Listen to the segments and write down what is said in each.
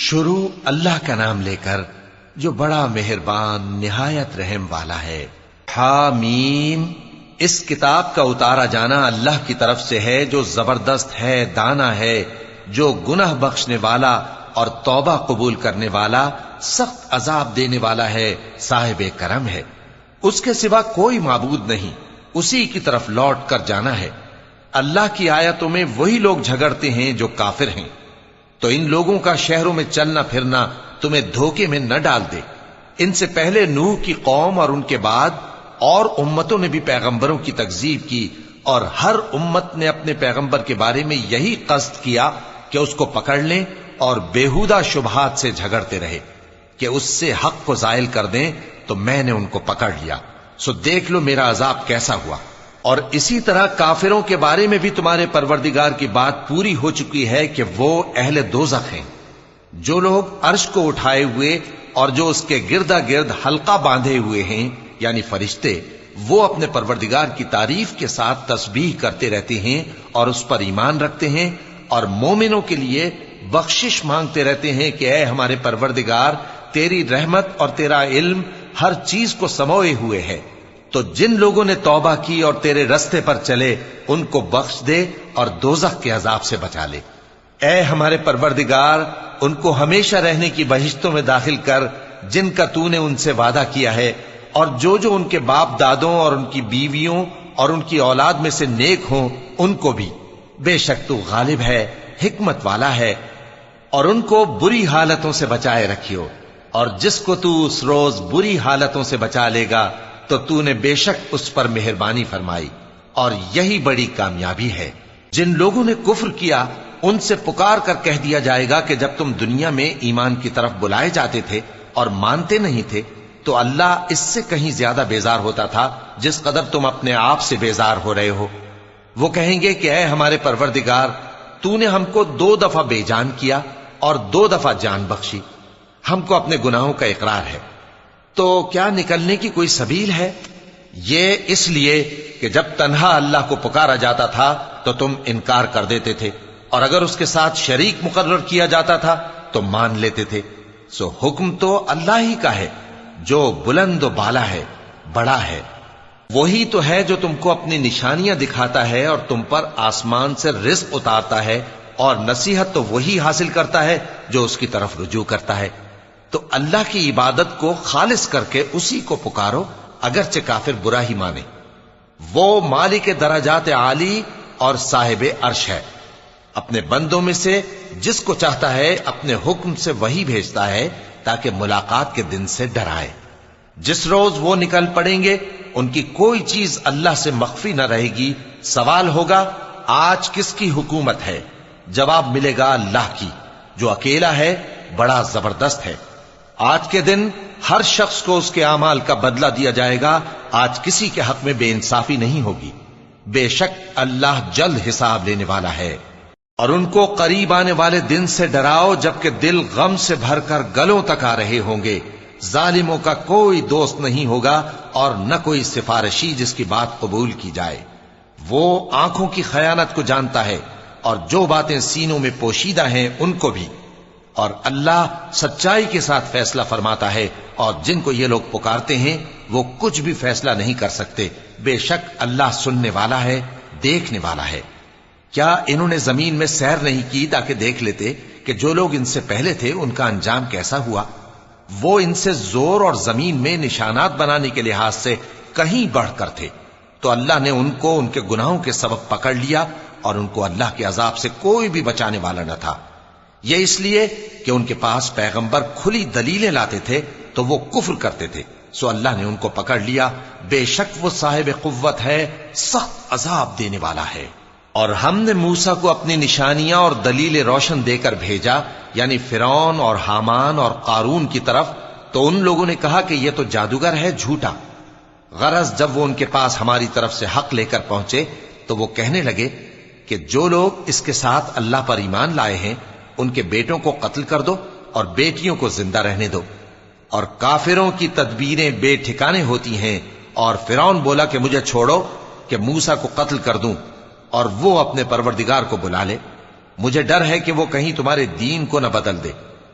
شروع اللہ کا نام لے کر جو بڑا مہربان نہایت رحم والا ہے۔ حامیم، اس کتاب کا اتارا جانا اللہ کی طرف سے ہے جو زبردست ہے، دانا ہے، جو گناہ بخشنے والا اور توبہ قبول کرنے والا، سخت عذاب دینے والا ہے، صاحب کرم ہے۔ اس کے سوا کوئی معبود نہیں، اسی کی طرف لوٹ کر جانا ہے۔ اللہ کی آیتوں میں وہی لوگ جھگڑتے ہیں جو کافر ہیں، تو ان لوگوں کا شہروں میں چلنا پھرنا تمہیں دھوکے میں نہ ڈال دے۔ ان سے پہلے نوح کی قوم اور ان کے بعد اور امتوں نے بھی پیغمبروں کی تکذیب کی، اور ہر امت نے اپنے پیغمبر کے بارے میں یہی قصد کیا کہ اس کو پکڑ لیں اور بیہودہ شبہات سے جھگڑتے رہے کہ اس سے حق کو زائل کر دیں، تو میں نے ان کو پکڑ لیا، سو دیکھ لو میرا عذاب کیسا ہوا۔ اور اسی طرح کافروں کے بارے میں بھی تمہارے پروردگار کی بات پوری ہو چکی ہے کہ وہ اہل دوزخ ہیں۔ جو لوگ عرش کو اٹھائے ہوئے اور جو اس کے گردا گرد حلقہ باندھے ہوئے ہیں یعنی فرشتے، وہ اپنے پروردگار کی تعریف کے ساتھ تسبیح کرتے رہتے ہیں اور اس پر ایمان رکھتے ہیں، اور مومنوں کے لیے بخشش مانگتے رہتے ہیں کہ اے ہمارے پروردگار، تیری رحمت اور تیرا علم ہر چیز کو سموئے ہوئے ہے، تو جن لوگوں نے توبہ کی اور تیرے رستے پر چلے ان کو بخش دے اور دوزخ کے عذاب سے بچا لے۔ اے ہمارے پروردگار، ان کو ہمیشہ رہنے کی بہشتوں میں داخل کر جن کا تو نے ان سے وعدہ کیا ہے، اور جو جو ان کے باپ دادوں اور ان کی بیویوں اور ان کی اولاد میں سے نیک ہوں ان کو بھی، بے شک تو غالب ہے، حکمت والا ہے۔ اور ان کو بری حالتوں سے بچائے رکھیو، اور جس کو تو اس روز بری حالتوں سے بچا لے گا تو تو نے بے شک اس پر مہربانی فرمائی، اور یہی بڑی کامیابی ہے۔ جن لوگوں نے کفر کیا ان سے پکار کر کہہ دیا جائے گا کہ جب تم دنیا میں ایمان کی طرف بلائے جاتے تھے اور مانتے نہیں تھے تو اللہ اس سے کہیں زیادہ بیزار ہوتا تھا جس قدر تم اپنے آپ سے بیزار ہو رہے ہو۔ وہ کہیں گے کہ اے ہمارے پروردگار، تو نے ہم کو 2 دفعہ بے جان کیا اور 2 دفعہ جان بخشی، ہم کو اپنے گناہوں کا اقرار ہے، تو کیا نکلنے کی کوئی سبیل ہے؟ یہ اس لیے کہ جب تنہا اللہ کو پکارا جاتا تھا تو تم انکار کر دیتے تھے، اور اگر اس کے ساتھ شریک مقرر کیا جاتا تھا تو مان لیتے تھے۔ سو حکم تو اللہ ہی کا ہے جو بلند و بالا ہے، بڑا ہے۔ وہی تو ہے جو تم کو اپنی نشانیاں دکھاتا ہے اور تم پر آسمان سے رزق اتارتا ہے، اور نصیحت تو وہی حاصل کرتا ہے جو اس کی طرف رجوع کرتا ہے۔ تو اللہ کی عبادت کو خالص کر کے اسی کو پکارو، اگرچہ کافر برا ہی مانے۔ وہ مالک درجات عالی اور صاحب عرش ہے، اپنے بندوں میں سے جس کو چاہتا ہے اپنے حکم سے وہی بھیجتا ہے تاکہ ملاقات کے دن سے ڈرائے۔ جس روز وہ نکل پڑیں گے ان کی کوئی چیز اللہ سے مخفی نہ رہے گی۔ سوال ہوگا آج کس کی حکومت ہے؟ جواب ملے گا اللہ کی، جو اکیلا ہے، بڑا زبردست ہے۔ آج کے دن ہر شخص کو اس کے اعمال کا بدلہ دیا جائے گا، آج کسی کے حق میں بے انصافی نہیں ہوگی۔ بے شک اللہ جلد حساب لینے والا ہے۔ اور ان کو قریب آنے والے دن سے ڈراؤ جبکہ دل غم سے بھر کر گلوں تک آ رہے ہوں گے۔ ظالموں کا کوئی دوست نہیں ہوگا اور نہ کوئی سفارشی جس کی بات قبول کی جائے۔ وہ آنکھوں کی خیانت کو جانتا ہے اور جو باتیں سینوں میں پوشیدہ ہیں ان کو بھی، اور اللہ سچائی کے ساتھ فیصلہ فرماتا ہے، اور جن کو یہ لوگ پکارتے ہیں وہ کچھ بھی فیصلہ نہیں کر سکتے۔ بے شک اللہ سننے والا ہے، دیکھنے والا ہے۔ کیا انہوں نے زمین میں سیر نہیں کی تاکہ دیکھ لیتے کہ جو لوگ ان سے پہلے تھے ان کا انجام کیسا ہوا؟ وہ ان سے زور اور زمین میں نشانات بنانے کے لحاظ سے کہیں بڑھ کر تھے، تو اللہ نے ان کو ان کے گناہوں کے سبب پکڑ لیا، اور ان کو اللہ کے عذاب سے کوئی بھی بچانے والا نہ تھا۔ یہ اس لیے کہ ان کے پاس پیغمبر کھلی دلیلیں لاتے تھے تو وہ کفر کرتے تھے، سو اللہ نے ان کو پکڑ لیا۔ بے شک وہ صاحب قوت ہے، سخت عذاب دینے والا ہے۔ اور ہم نے موسیٰ کو اپنی نشانیاں اور دلیل روشن دے کر بھیجا، یعنی فرعون اور حامان اور قارون کی طرف، تو ان لوگوں نے کہا کہ یہ تو جادوگر ہے، جھوٹا۔ غرض جب وہ ان کے پاس ہماری طرف سے حق لے کر پہنچے تو وہ کہنے لگے کہ جو لوگ اس کے ساتھ اللہ پر ایمان لائے ہیں ان کے بیٹوں کو قتل کر دو اور بیٹیوں کو زندہ رہنے دو۔ اور کافروں کی تدبیریں بے ٹھکانے ہوتی ہیں، اور فرعون بولا کہ مجھے چھوڑو کہ موسیٰ کو قتل کر دوں اور وہ اپنے پروردگار کو بلا لے، مجھے ڈر ہے کہ وہ کہیں تمہارے دین کو نہ بدل دے۔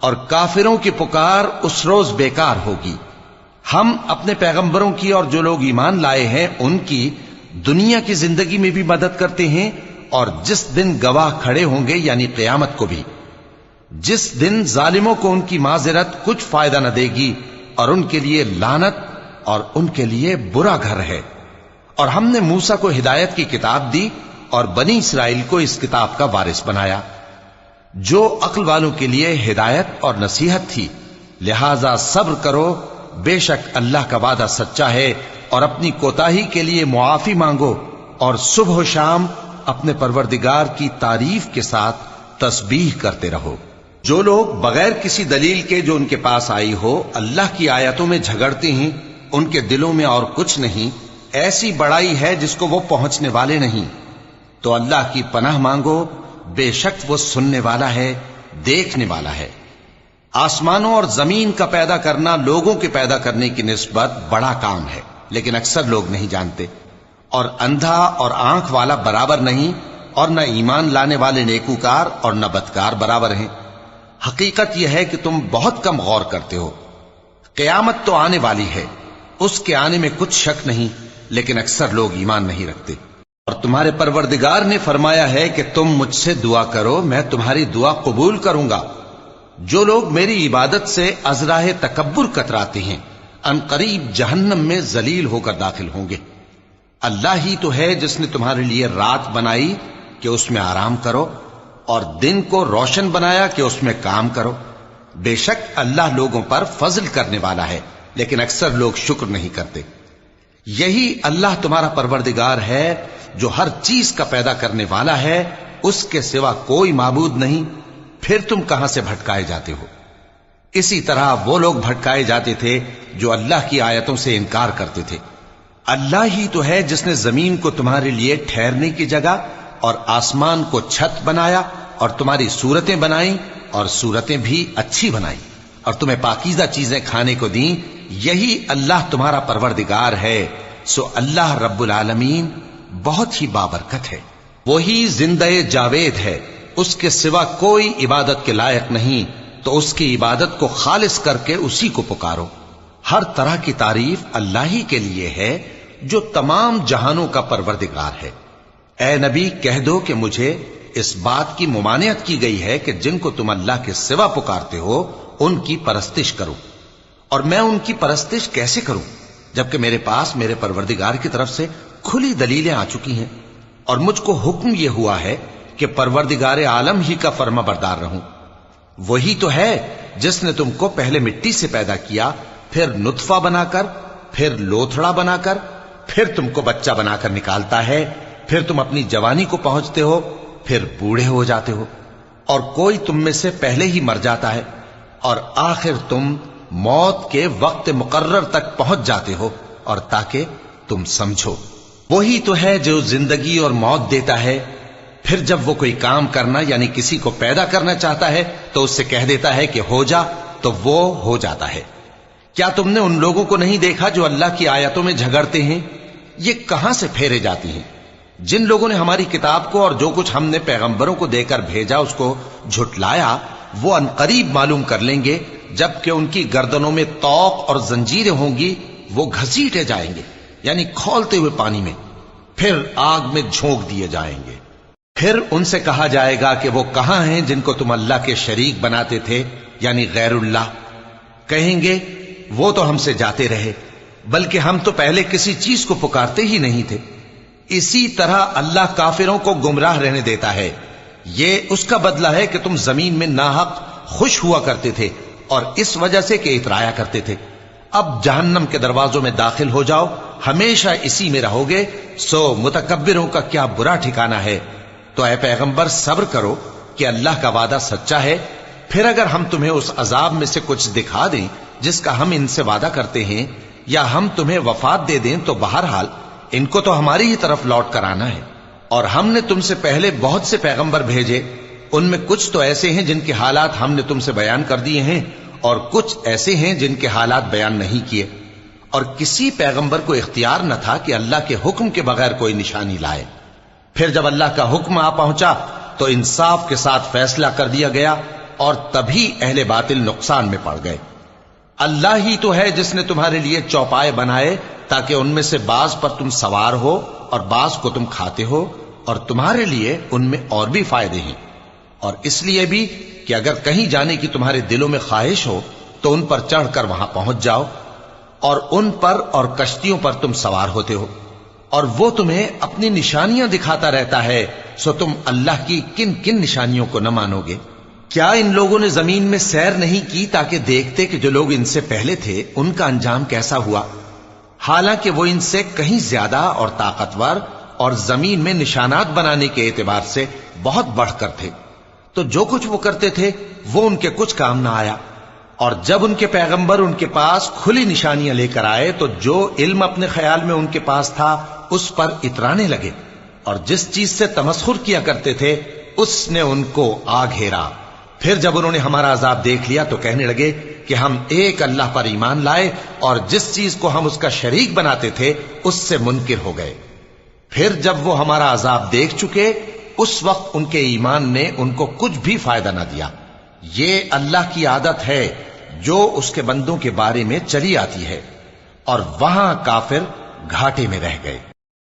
اور کافروں کی پکار اس روز بیکار ہوگی۔ ہم اپنے پیغمبروں کی اور جو لوگ ایمان لائے ہیں ان کی دنیا کی زندگی میں بھی مدد کرتے ہیں، اور جس دن گواہ کھڑے ہوں گے یعنی قیامت کو بھی، جس دن ظالموں کو ان کی معذرت کچھ فائدہ نہ دے گی، اور ان کے لیے لعنت اور ان کے لیے برا گھر ہے۔ اور ہم نے موسیٰ کو ہدایت کی کتاب دی اور بنی اسرائیل کو اس کتاب کا وارث بنایا، جو عقل والوں کے لیے ہدایت اور نصیحت تھی۔ لہذا صبر کرو، بے شک اللہ کا وعدہ سچا ہے، اور اپنی کوتاہی کے لیے معافی مانگو، اور صبح و شام اپنے پروردگار کی تعریف کے ساتھ تسبیح کرتے رہو۔ جو لوگ بغیر کسی دلیل کے جو ان کے پاس آئی ہو اللہ کی آیتوں میں جھگڑتے ہیں، ان کے دلوں میں اور کچھ نہیں، ایسی بڑائی ہے جس کو وہ پہنچنے والے نہیں۔ تو اللہ کی پناہ مانگو، بے شک وہ سننے والا ہے، دیکھنے والا ہے۔ آسمانوں اور زمین کا پیدا کرنا لوگوں کے پیدا کرنے کی نسبت بڑا کام ہے، لیکن اکثر لوگ نہیں جانتے۔ اور اندھا اور آنکھ والا برابر نہیں، اور نہ ایمان لانے والے نیکوکار اور نہ بدکار برابر ہیں۔ حقیقت یہ ہے کہ تم بہت کم غور کرتے ہو۔ قیامت تو آنے والی ہے، اس کے آنے میں کچھ شک نہیں، لیکن اکثر لوگ ایمان نہیں رکھتے۔ اور تمہارے پروردگار نے فرمایا ہے کہ تم مجھ سے دعا کرو، میں تمہاری دعا قبول کروں گا۔ جو لوگ میری عبادت سے ازراہ تکبر کتراتے ہیں، ان قریب جہنم میں ذلیل ہو کر داخل ہوں گے۔ اللہ ہی تو ہے جس نے تمہارے لیے رات بنائی کہ اس میں آرام کرو، اور دن کو روشن بنایا کہ اس میں کام کرو۔ بے شک اللہ لوگوں پر فضل کرنے والا ہے، لیکن اکثر لوگ شکر نہیں کرتے۔ یہی اللہ تمہارا پروردگار ہے جو ہر چیز کا پیدا کرنے والا ہے، اس کے سوا کوئی معبود نہیں، پھر تم کہاں سے بھٹکائے جاتے ہو؟ اسی طرح وہ لوگ بھٹکائے جاتے تھے جو اللہ کی آیتوں سے انکار کرتے تھے۔ اللہ ہی تو ہے جس نے زمین کو تمہارے لیے ٹھہرنے کی جگہ اور آسمان کو چھت بنایا، اور تمہاری صورتیں بنائیں اور صورتیں بھی اچھی بنائیں، اور تمہیں پاکیزہ چیزیں کھانے کو دیں۔ یہی اللہ تمہارا پروردگار ہے، سو اللہ رب العالمین بہت ہی بابرکت ہے۔ وہی زندہ جاوید ہے، اس کے سوا کوئی عبادت کے لائق نہیں، تو اس کی عبادت کو خالص کر کے اسی کو پکارو۔ ہر طرح کی تعریف اللہ ہی کے لیے ہے جو تمام جہانوں کا پروردگار ہے۔ اے نبی کہہ دو کہ مجھے اس بات کی ممانعت کی گئی ہے کہ جن کو تم اللہ کے سوا پکارتے ہو ان کی پرستش کرو، اور میں ان کی پرستش کیسے کروں جبکہ میرے پاس میرے پروردگار کی طرف سے کھلی دلیلیں آ چکی ہیں، اور مجھ کو حکم یہ ہوا ہے کہ پروردگار عالم ہی کا فرما بردار رہوں۔ وہی تو ہے جس نے تم کو پہلے مٹی سے پیدا کیا، پھر نطفہ بنا کر، پھر لوتھڑا بنا کر، پھر تم کو بچہ بنا کر نکالتا ہے، پھر تم اپنی جوانی کو پہنچتے ہو، پھر بوڑھے ہو جاتے ہو، اور کوئی تم میں سے پہلے ہی مر جاتا ہے، اور آخر تم موت کے وقت مقرر تک پہنچ جاتے ہو، اور تاکہ تم سمجھو۔ وہی تو ہے جو زندگی اور موت دیتا ہے، پھر جب وہ کوئی کام کرنا یعنی کسی کو پیدا کرنا چاہتا ہے تو اس سے کہہ دیتا ہے کہ ہو جا، تو وہ ہو جاتا ہے۔ کیا تم نے ان لوگوں کو نہیں دیکھا جو اللہ کی آیتوں میں جھگڑتے ہیں؟ یہ کہاں سے پھیرے جاتی ہیں؟ جن لوگوں نے ہماری کتاب کو اور جو کچھ ہم نے پیغمبروں کو دے کر بھیجا اس کو جھٹلایا، وہ انقریب معلوم کر لیں گے جبکہ ان کی گردنوں میں طوق اور زنجیریں ہوں گی، وہ گھسیٹے جائیں گے یعنی کھولتے ہوئے پانی میں، پھر آگ میں جھونک دیے جائیں گے۔ پھر ان سے کہا جائے گا کہ وہ کہاں ہیں جن کو تم اللہ کے شریک بناتے تھے یعنی غیر اللہ؟ کہیں گے وہ تو ہم سے جاتے رہے، بلکہ ہم تو پہلے کسی چیز کو پکارتے ہی نہیں تھے۔ اسی طرح اللہ کافروں کو گمراہ رہنے دیتا ہے، یہ اس کا بدلہ ہے کہ تم زمین میں ناحق خوش ہوا کرتے تھے اور اس وجہ سے کہ اترایا کرتے تھے۔ اب جہنم کے دروازوں میں داخل ہو جاؤ، ہمیشہ اسی میں رہو گے، سو متکبروں کا کیا برا ٹھکانہ ہے۔ تو اے پیغمبر صبر کرو کہ اللہ کا وعدہ سچا ہے، پھر اگر ہم تمہیں اس عذاب میں سے کچھ دکھا دیں جس کا ہم ان سے وعدہ کرتے ہیں، یا ہم تمہیں وفات دے دیں، تو بہرحال ان کو تو ہماری ہی طرف لوٹ کر آنا ہے۔ اور ہم نے تم سے پہلے بہت سے پیغمبر بھیجے، ان میں کچھ تو ایسے ہیں جن کے حالات ہم نے تم سے بیان کر دیے ہیں، اور کچھ ایسے ہیں جن کے حالات بیان نہیں کیے، اور کسی پیغمبر کو اختیار نہ تھا کہ اللہ کے حکم کے بغیر کوئی نشانی لائے۔ پھر جب اللہ کا حکم آ پہنچا تو انصاف کے ساتھ فیصلہ کر دیا گیا، اور تبھی اہل باطل نقصان میں پڑ گئے۔ اللہ ہی تو ہے جس نے تمہارے لیے چوپائے بنائے تاکہ ان میں سے بعض پر تم سوار ہو اور بعض کو تم کھاتے ہو، اور تمہارے لیے ان میں اور بھی فائدے ہیں، اور اس لیے بھی کہ اگر کہیں جانے کی تمہارے دلوں میں خواہش ہو تو ان پر چڑھ کر وہاں پہنچ جاؤ، اور ان پر اور کشتیوں پر تم سوار ہوتے ہو، اور وہ تمہیں اپنی نشانیاں دکھاتا رہتا ہے، سو تم اللہ کی کن کن نشانیوں کو نہ مانو گے؟ کیا ان لوگوں نے زمین میں سیر نہیں کی تاکہ دیکھتے کہ جو لوگ ان سے پہلے تھے ان کا انجام کیسا ہوا؟ حالانکہ وہ ان سے کہیں زیادہ اور طاقتور اور زمین میں نشانات بنانے کے اعتبار سے بہت بڑھ کر تھے، تو جو کچھ وہ کرتے تھے وہ ان کے کچھ کام نہ آیا۔ اور جب ان کے پیغمبر ان کے پاس کھلی نشانیاں لے کر آئے تو جو علم اپنے خیال میں ان کے پاس تھا اس پر اترانے لگے، اور جس چیز سے تمسخر کیا کرتے تھے اس نے ان کو آ گھیرا۔ پھر جب انہوں نے ہمارا عذاب دیکھ لیا تو کہنے لگے کہ ہم ایک اللہ پر ایمان لائے، اور جس چیز کو ہم اس کا شریک بناتے تھے اس سے منکر ہو گئے۔ پھر جب وہ ہمارا عذاب دیکھ چکے اس وقت ان کے ایمان نے ان کو کچھ بھی فائدہ نہ دیا۔ یہ اللہ کی عادت ہے جو اس کے بندوں کے بارے میں چلی آتی ہے، اور وہاں کافر گھاٹے میں رہ گئے۔